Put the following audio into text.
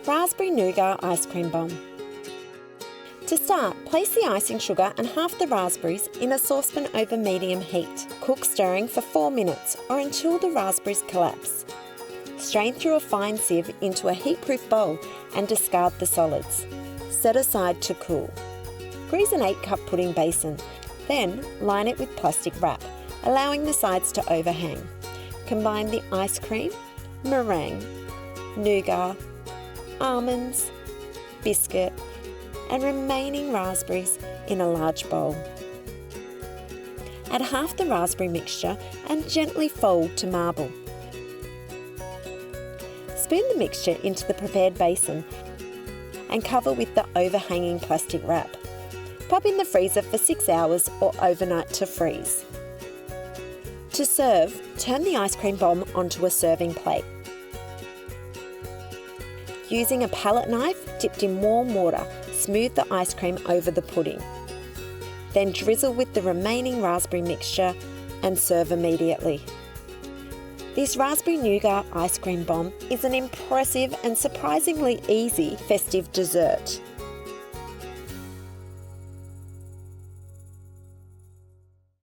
Raspberry Nougat Ice Cream Bombe. To start, place the icing sugar and half the raspberries in a saucepan over medium heat. Cook stirring for 4 minutes or until the raspberries collapse. Strain through a fine sieve into a heatproof bowl and discard the solids. Set aside to cool. Grease an 8-cup pudding basin, then line it with plastic wrap, allowing the sides to overhang. Combine the ice cream, meringue, nougat, almonds, biscuit, and remaining raspberries in a large bowl. Add half the raspberry mixture and gently fold to marble. Spoon the mixture into the prepared basin and cover with the overhanging plastic wrap. Pop in the freezer for 6 hours or overnight to freeze. To serve, turn the ice cream bombe onto a serving plate. Using a palette knife dipped in warm water, smooth the ice cream over the pudding. Then drizzle with the remaining raspberry mixture and serve immediately. This raspberry nougat ice cream bombe is an impressive and surprisingly easy festive dessert.